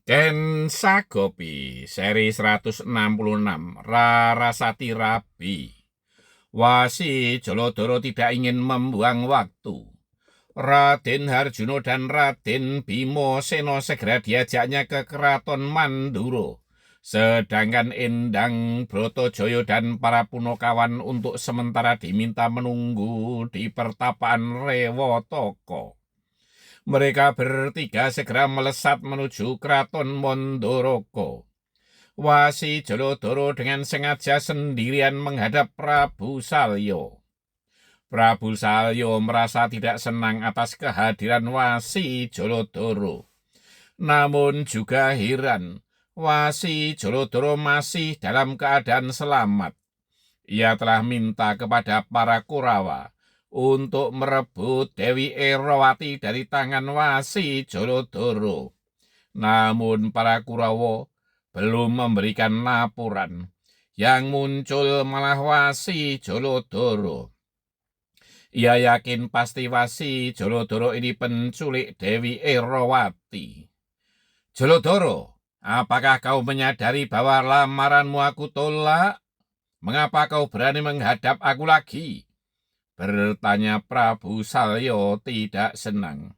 Ken Sagopi, seri 166, Rarasati Rabi. Wasi Jolodoro tidak ingin membuang waktu. Raden Harjuno dan Raden Bimo Seno segera diajaknya ke keraton Manduro. Sedangkan Endang Brotojoyo dan para punokawan untuk sementara diminta menunggu di pertapaan Rewotoko. Mereka bertiga segera melesat menuju keraton Mondoroko. Wasi Jolodoro dengan sengaja sendirian menghadap Prabu Salyo. Prabu Salyo merasa tidak senang atas kehadiran Wasi Jolodoro. Namun juga heran, Wasi Jolodoro masih dalam keadaan selamat. Ia telah minta kepada para Kurawa untuk merebut Dewi Erowati dari tangan Wasi Jolodoro. Namun para Kurawa belum memberikan laporan. Yang muncul malah Wasi Jolodoro. Ia yakin pasti Wasi Jolodoro ini penculik Dewi Erowati. Jolodoro, apakah kau menyadari bahwa lamaranmu aku tolak? Mengapa kau berani menghadap aku lagi? Bertanya Prabu Salyo tidak senang.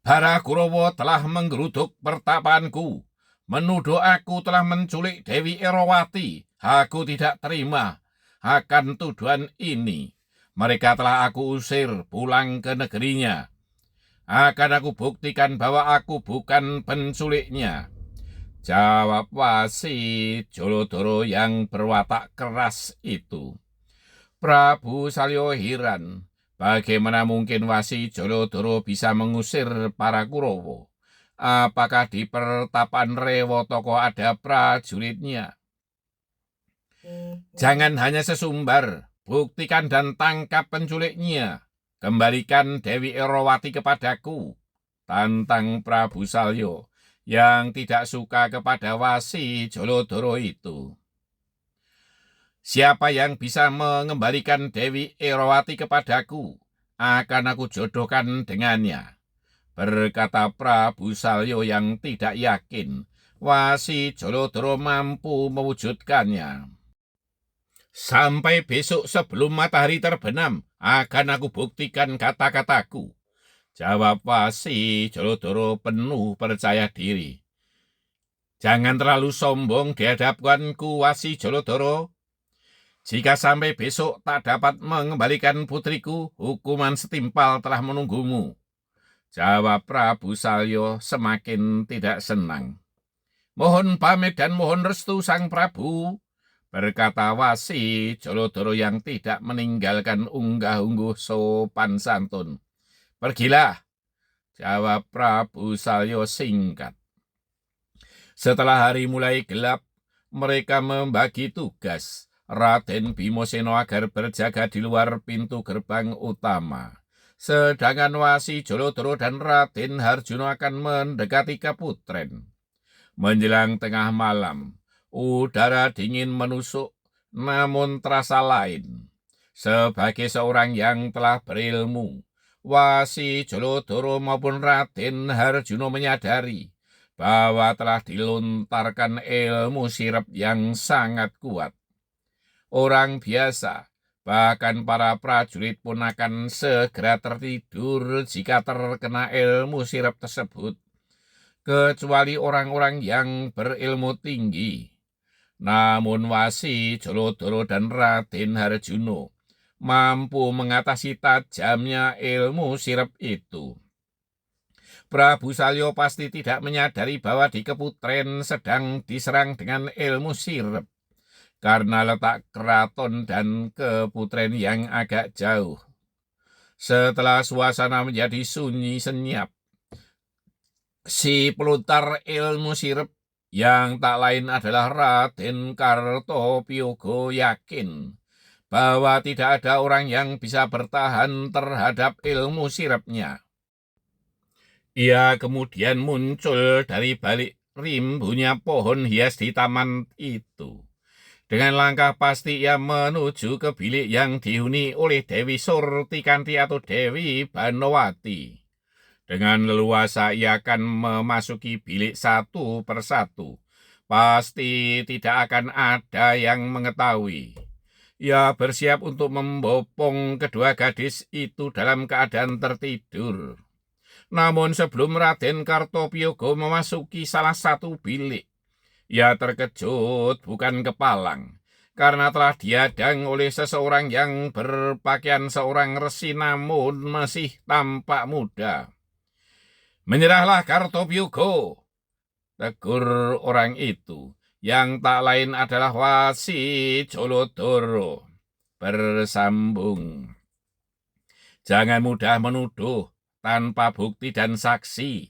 Bara Kurawa telah menggeruduk pertapaanku, menuduh aku telah menculik Dewi Erowati. Aku tidak terima akan tuduhan ini. Mereka telah aku usir pulang ke negerinya. Akan aku buktikan bahwa aku bukan penculiknya. Jawab Wasi Jolodoro yang berwatak keras itu. Prabu Salyo heran. Bagaimana mungkin Wasi Jolodoro bisa mengusir para Kurawa? Apakah di pertapan Rewotoko ada prajuritnya? Jangan hanya sesumbar, buktikan dan tangkap penculiknya. Kembalikan Dewi Erowati kepadaku. Tantang Prabu Salyo yang tidak suka kepada Wasi Jolodoro itu. Siapa yang bisa mengembalikan Dewi Erowati kepadaku, akan aku jodohkan dengannya. Berkata Prabu Salyo yang tidak yakin Wasi Jolodoro mampu mewujudkannya. Sampai besok sebelum matahari terbenam, akan aku buktikan kata-kataku. Jawab Wasi Jolodoro penuh percaya diri. Jangan terlalu sombong di hadapanku, Wasi Jolodoro. Jika sampai besok tak dapat mengembalikan putriku, hukuman setimpal telah menunggumu. Jawab Prabu Salyo semakin tidak senang. Mohon pamit dan mohon restu Sang Prabu, berkata Wasi Jolodoro yang tidak meninggalkan unggah-ungguh sopan santun. Pergilah, jawab Prabu Salyo singkat. Setelah hari mulai gelap, mereka membagi tugas. Raden Bimo Seno agar berjaga di luar pintu gerbang utama. Sedangkan Wasi Jolodoro dan Raden Harjuno akan mendekati Kaputren. Menjelang tengah malam, udara dingin menusuk, namun terasa lain. Sebagai seorang yang telah berilmu, Wasi Jolodoro maupun Raden Harjuno menyadari bahwa telah dilontarkan ilmu sirep yang sangat kuat. Orang biasa, bahkan para prajurit pun akan segera tertidur jika terkena ilmu sirep tersebut, kecuali orang-orang yang berilmu tinggi. Namun Wasi Jolodoro dan Raden Harjuno mampu mengatasi tajamnya ilmu sirep itu. Prabu Salyo pasti tidak menyadari bahwa di Keputren sedang diserang dengan ilmu sirep. Karena letak keraton dan Keputren yang agak jauh. Setelah suasana menjadi sunyi senyap, si peluntar ilmu sirep yang tak lain adalah Raden Kartopyogo yakin bahwa tidak ada orang yang bisa bertahan terhadap ilmu sirepnya. Ia kemudian muncul dari balik rimbunya pohon hias di taman itu. Dengan langkah pasti ia menuju ke bilik yang dihuni oleh Dewi Surtikanti atau Dewi Banowati. Dengan leluasa ia akan memasuki bilik satu persatu. Pasti tidak akan ada yang mengetahui. Ia bersiap untuk membopong kedua gadis itu dalam keadaan tertidur. Namun sebelum Raden Kartopyogo memasuki salah satu bilik, ia terkejut bukan kepalang, karena telah dihadang oleh seseorang yang berpakaian seorang resi namun masih tampak muda. "Menyerahlah Kartopyogo," tegur orang itu, yang tak lain adalah Wasi Jolodoro. Bersambung, "Jangan mudah menuduh tanpa bukti dan saksi.